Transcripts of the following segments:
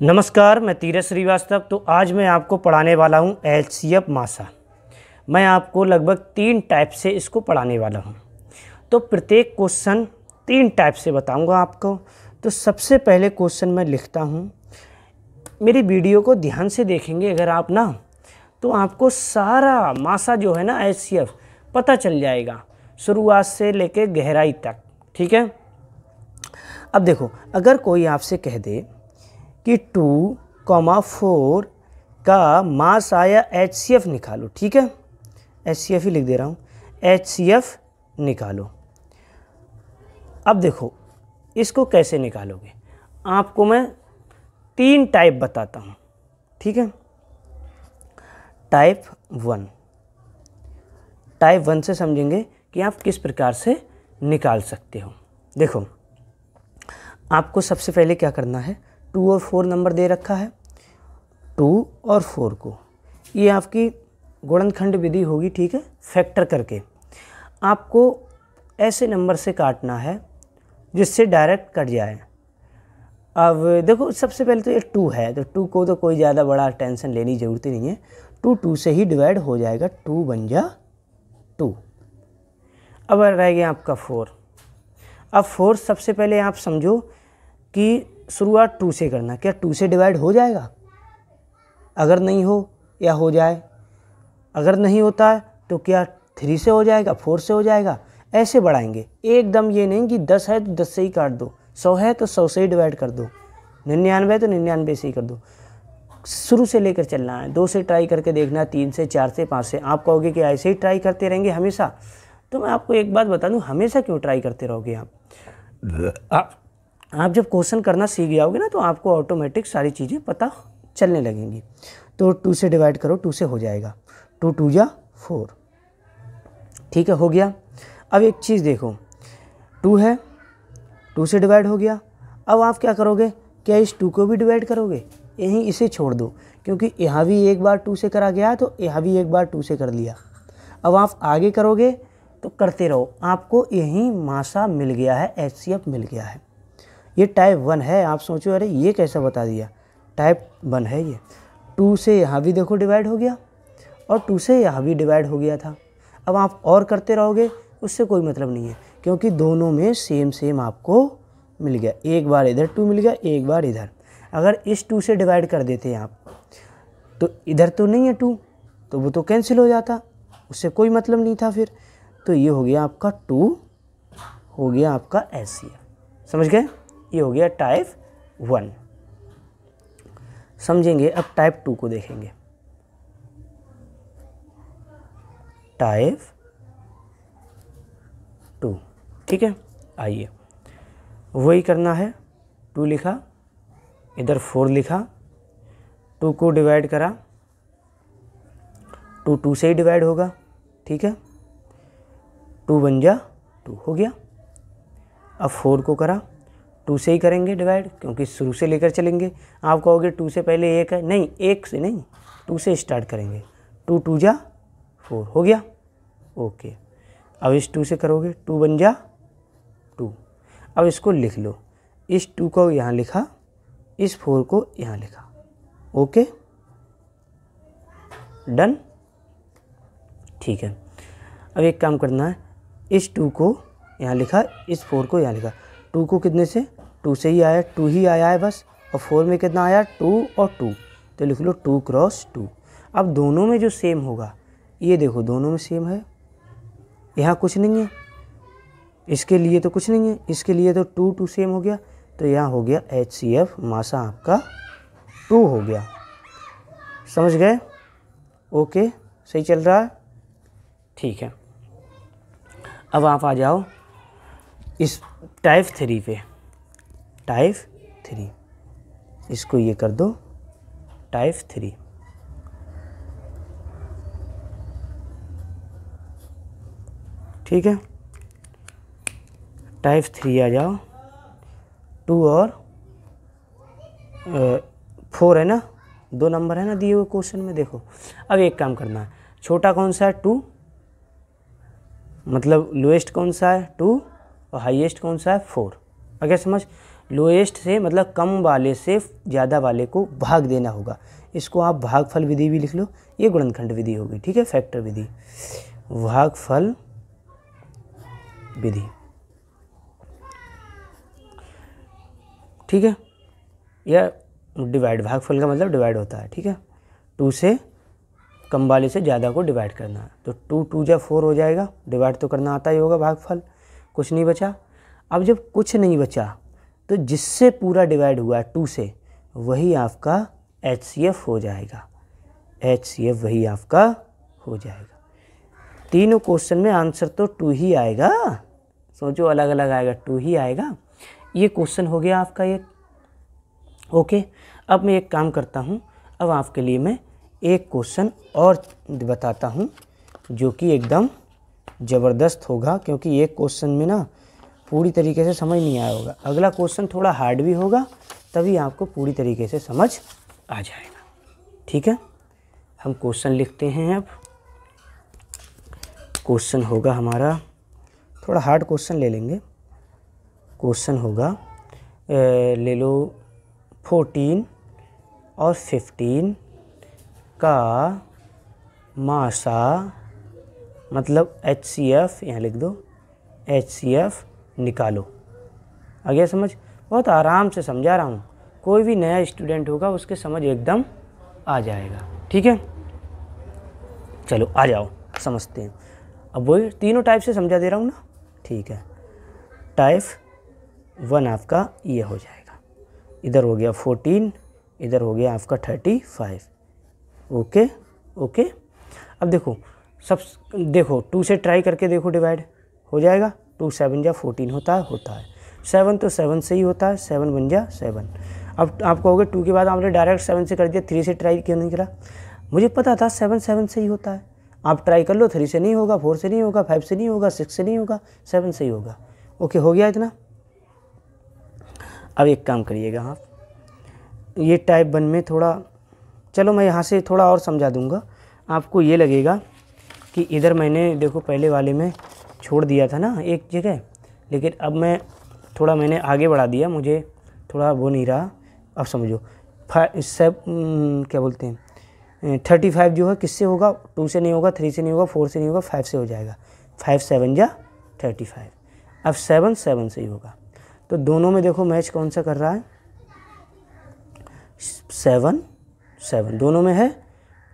नमस्कार, मैं तीरथ श्रीवास्तव। तो आज मैं आपको पढ़ाने वाला हूँ एचसीएफ मासा। मैं आपको लगभग 3 टाइप से इसको पढ़ाने वाला हूँ। तो प्रत्येक क्वेश्चन 3 टाइप से बताऊँगा आपको। तो सबसे पहले क्वेश्चन मैं लिखता हूँ। मेरी वीडियो को ध्यान से देखेंगे अगर आप ना, तो आपको सारा मासा जो है ना एचसीएफ पता चल जाएगा, शुरुआत से लेकर गहराई तक। ठीक है। अब देखो, अगर कोई आपसे कह दे कि 2,4 का मास आया एचसीएफ निकालो। ठीक है, एचसीएफ ही लिख दे रहा हूँ, एचसीएफ निकालो। अब देखो इसको कैसे निकालोगे, आपको मैं 3 टाइप बताता हूँ। ठीक है। टाइप 1 से समझेंगे कि आप किस प्रकार से निकाल सकते हो। देखो, आपको सबसे पहले क्या करना है, 2 और 4 नंबर दे रखा है। 2 और 4 को, ये आपकी गुणनखंड विधि होगी। ठीक है, फैक्टर करके आपको ऐसे नंबर से काटना है जिससे डायरेक्ट कट जाए। अब देखो, सबसे पहले तो ये 2 है, तो 2 को तो कोई ज़्यादा बड़ा टेंशन लेने की ज़रूरत नहीं है। 2 से ही डिवाइड हो जाएगा, 2 बन जा 2। अब रह गया आपका 4। अब 4 सबसे पहले आप समझो कि शुरुआत 2 से करना। क्या 2 से डिवाइड हो जाएगा? अगर नहीं हो या हो जाए, अगर नहीं होता है तो क्या 3 से हो जाएगा, 4 से हो जाएगा, ऐसे बढ़ाएंगे। एकदम ये नहीं कि 10 है तो 10 से ही काट दो, 100 है तो 100 से ही डिवाइड कर दो, 99 है तो 99 से ही कर दो। शुरू से लेकर चलना है। 2 से ट्राई करके देखना, 3 से, 4 से, 5 से। आप कहोगे कि ऐसे ही ट्राई करते रहेंगे हमेशा, तो मैं आपको एक बात बता दूँ, हमेशा क्यों ट्राई करते रहोगे आप जब क्वेश्चन करना सीख जाओगे ना, तो आपको ऑटोमेटिक सारी चीज़ें पता चलने लगेंगी। तो 2 से डिवाइड करो, 2 से हो जाएगा, 2 2 जा 4। ठीक है, हो गया। अब एक चीज़ देखो, 2 है, 2 से डिवाइड हो गया। अब आप क्या करोगे, क्या इस 2 को भी डिवाइड करोगे? यहीं इसे छोड़ दो, क्योंकि यहाँ भी एक बार 2 से करा गया तो यहाँ भी एक बार 2 से कर लिया। अब आप आगे करोगे तो करते रहो, आपको यहीं मासा मिल गया है, एचसीएफ मिल गया है। ये टाइप 1 है। आप सोचो अरे ये कैसा बता दिया, टाइप 1 है ये। 2 से यहाँ भी देखो डिवाइड हो गया और 2 से यहाँ भी डिवाइड हो गया था। अब आप और करते रहोगे, उससे कोई मतलब नहीं है, क्योंकि दोनों में सेम आपको मिल गया। एक बार इधर 2 मिल गया, एक बार इधर। अगर इस 2 से डिवाइड कर देते आप तो इधर तो नहीं है 2, तो वो तो कैंसिल हो जाता, उससे कोई मतलब नहीं था फिर। तो ये हो गया आपका 2, हो गया आपका एचसीएफ। समझ गए? ये हो गया टाइप 1। समझेंगे। अब टाइप 2 को देखेंगे। टाइप 2, ठीक है। आइए, वही करना है। 2 लिखा, इधर 4 लिखा, 2 को डिवाइड करा, 2 से ही डिवाइड होगा। ठीक है, 2 बन जा 2, हो गया। अब 4 को करा, 2 से ही करेंगे डिवाइड, क्योंकि शुरू से लेकर चलेंगे। आप कहोगे 2 से पहले 1 है, नहीं, 1 से नहीं, 2 से स्टार्ट करेंगे। 2 2 जा 4, हो गया। ओके। अब इस 2 से करोगे, 2 बन जा 2। अब इसको लिख लो, इस 2 को यहाँ लिखा, इस 4 को यहाँ लिखा। Okay, done. ठीक है। अब एक काम करना है, इस 2 को यहाँ लिखा, इस 4 को यहाँ लिखा। 2 को कितने से, 2 से ही आया, 2 ही आया है बस। और 4 में कितना आया, 2 और 2, तो लिख लो 2 क्रॉस 2। अब दोनों में जो सेम होगा, ये देखो दोनों में सेम है, यहाँ कुछ नहीं है, इसके लिए तो कुछ नहीं है, इसके लिए तो 2 2 सेम हो गया, तो यहाँ हो गया एचसीएफ मासा आपका 2 हो गया। समझ गए? ओके, सही चल रहा है? ठीक है। अब आप आ जाओ इस टाइप 3 पे। टाइप 3, इसको ये कर दो, टाइप 3। ठीक है, टाइप 3 आ जाओ। 2 और 4 है ना, 2 नंबर है ना दिए हुए क्वेश्चन में। देखो, अब एक काम करना है, छोटा कौन सा है 2, मतलब लोएस्ट कौन सा है 2, और हाईएस्ट कौन सा है 4। अगर समझ, लोएस्ट से मतलब कम वाले से ज़्यादा वाले को भाग देना होगा। इसको आप भागफल विधि भी लिख लो, ये गुणनखंड विधि होगी, ठीक है, फैक्टर विधि, भागफल विधि, ठीक है, या डिवाइड, भागफल का मतलब डिवाइड होता है, ठीक है, 2 से कम वाले से ज़्यादा को डिवाइड करना है। तो 2 2 जा 4 हो जाएगा, डिवाइड तो करना आता ही होगा भागफल, कुछ नहीं बचा। अब जब कुछ नहीं बचा तो जिससे पूरा डिवाइड हुआ है 2 से, वही आपका HCF हो जाएगा, HCF वही आपका हो जाएगा। तीनों क्वेश्चन में आंसर तो 2 ही आएगा, सोचो अलग अलग आएगा, 2 ही आएगा। ये क्वेश्चन हो गया आपका एक, ओके। अब मैं एक काम करता हूँ, अब आपके लिए मैं एक क्वेश्चन और बताता हूँ जो कि एकदम ज़बरदस्त होगा, क्योंकि एक क्वेश्चन में ना पूरी तरीके से समझ नहीं आया होगा, अगला क्वेश्चन थोड़ा हार्ड भी होगा, तभी आपको पूरी तरीके से समझ आ जाएगा, ठीक है। हम क्वेश्चन लिखते हैं। अब क्वेश्चन होगा हमारा, थोड़ा हार्ड क्वेश्चन ले लेंगे। क्वेश्चन होगा ले लो 14 और 15 का मासा मतलब HCF, यहाँ लिख दो, HCF निकालो। आ गया समझ? बहुत आराम से समझा रहा हूँ, कोई भी नया स्टूडेंट होगा उसके समझ एकदम आ जाएगा, ठीक है। चलो आ जाओ समझते हैं। अब वही तीनों टाइप से समझा दे रहा हूँ ना, ठीक है। टाइप 1 आपका ये हो जाएगा, इधर हो गया 14, इधर हो गया आपका 35, ओके ओके। अब देखो देखो 2 से ट्राई करके देखो, डिवाइड हो जाएगा। 2 7 जा 14 होता है 7 तो 7 से ही होता है, 7 बन जा 7। अब आप कहोगे 2 के बाद आपने डायरेक्ट 7 से कर दिया, 3 से ट्राई क्यों नहीं करा? मुझे पता था 7 7 से ही होता है, आप ट्राई कर लो, 3 से नहीं होगा, 4 से नहीं होगा, 5 से नहीं होगा, 6 से नहीं होगा, 7 से ही होगा। ओके, हो गया इतना। अब एक काम करिएगा आप, ये टाइप 1 में थोड़ा, चलो मैं यहाँ से थोड़ा और समझा दूँगा आपको। ये लगेगा कि इधर मैंने देखो पहले वाले में छोड़ दिया था ना एक जगह, लेकिन अब मैं थोड़ा मैंने आगे बढ़ा दिया, मुझे थोड़ा वो नहीं रहा। अब समझो क्या बोलते हैं 35 जो है किससे होगा? 2 से नहीं होगा, 3 से नहीं होगा, 4 से नहीं होगा, 5 से हो जाएगा। 5 7 जा 35। अब 7 7 से ही होगा, तो दोनों में देखो मैच कौन सा कर रहा है? 7 7 दोनों में है।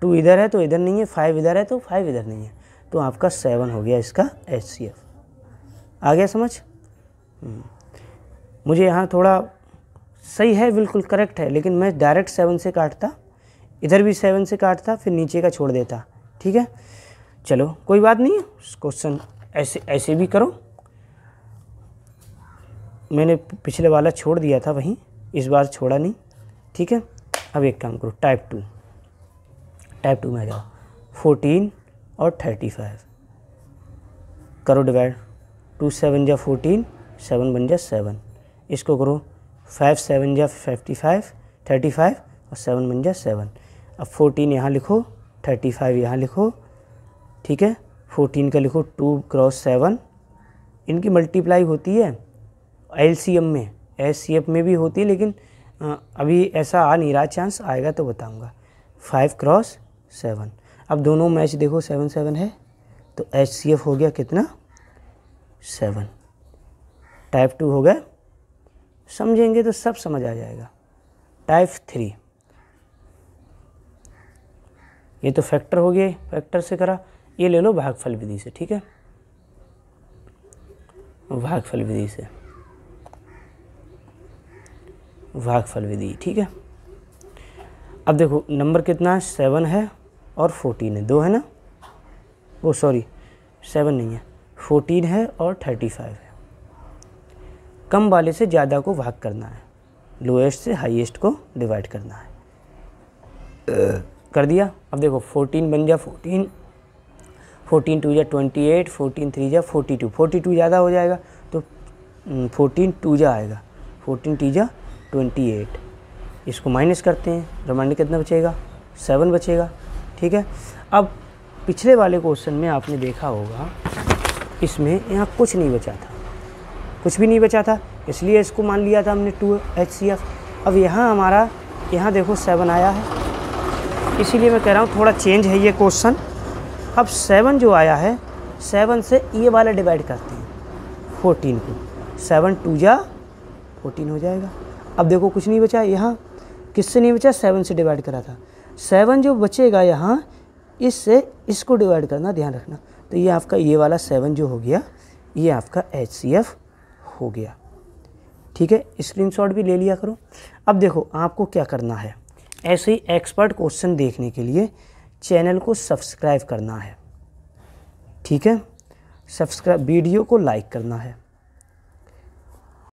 2 इधर है तो इधर नहीं है, 5 इधर है तो 5 इधर नहीं है, तो आपका 7 हो गया इसका HCF। आ गया समझ? मुझे यहाँ थोड़ा सही है, बिल्कुल करेक्ट है, लेकिन मैं डायरेक्ट 7 से काटता, इधर भी 7 से काटता, फिर नीचे का छोड़ देता, ठीक है। चलो कोई बात नहीं, क्वेश्चन ऐसे भी करो। मैंने पिछले वाला छोड़ दिया था वहीं, इस बार छोड़ा नहीं, ठीक है। अब एक काम करो, टाइप 2 में आ जाओ। 14 और 35 करो डिवाइड। 2 7 जा 14, 7 बन जा 7। इसको करो 5 7 जा 35 और 7 बन जा 7। अब 14 यहाँ लिखो, 35 यहाँ लिखो, ठीक है। 14 का लिखो 2 क्रॉस 7, इनकी मल्टीप्लाई होती है LCM में, HCF में भी होती है, लेकिन अभी ऐसा आ नहीं रहा, चांस आएगा तो बताऊंगा। 5 क्रॉस 7। अब दोनों मैच देखो 7 7 है, तो HCF हो गया कितना? 7। टाइप 2 हो गया, समझेंगे तो सब समझ आ जाएगा। टाइप 3, ये तो फैक्टर हो गए, फैक्टर से करा। ये ले लो भागफल विधि से, ठीक है, भागफल विधि से, भागफल विधि, ठीक है। अब देखो नंबर कितना है? 7 है और 14 है, 2 है ना, वो सॉरी 7 नहीं है, 14 है और 35 है। कम वाले से ज़्यादा को भाग करना है, लोएस्ट से हाईएस्ट को डिवाइड करना है। कर दिया। अब देखो 14 बन जा 14, 14 2 जा 28, 14 3 जा 42, 42 ज़्यादा हो जाएगा तो 14 2 जा आएगा, 14 3 जा 28। इसको माइनस करते हैं, रिमाइंडर कितना बचेगा? 7 बचेगा, ठीक है। अब पिछले वाले क्वेश्चन में आपने देखा होगा, इसमें यहाँ कुछ नहीं बचा था, कुछ भी नहीं बचा था, इसलिए इसको मान लिया था हमने 2HCF। अब यहाँ हमारा यहाँ देखो 7 आया है, इसीलिए मैं कह रहा हूँ थोड़ा चेंज है ये क्वेश्चन। अब 7 जो आया है, 7 से ये वाला डिवाइड करते हैं 14 को, 7 2 जा 14 हो जाएगा। अब देखो कुछ नहीं बचा यहाँ, किससे नहीं बचा, 7 से डिवाइड करा था। 7 जो बचेगा यहाँ, इससे इसको डिवाइड करना, ध्यान रखना। तो ये आपका ये वाला 7 जो हो गया, ये आपका HCF हो गया। ठीक है, स्क्रीनशॉट भी ले लिया करो। अब देखो आपको क्या करना है, ऐसे ही एक्सपर्ट क्वेश्चन देखने के लिए चैनल को सब्सक्राइब करना है। ठीक है, सब्सक्राइब, वीडियो को लाइक करना है।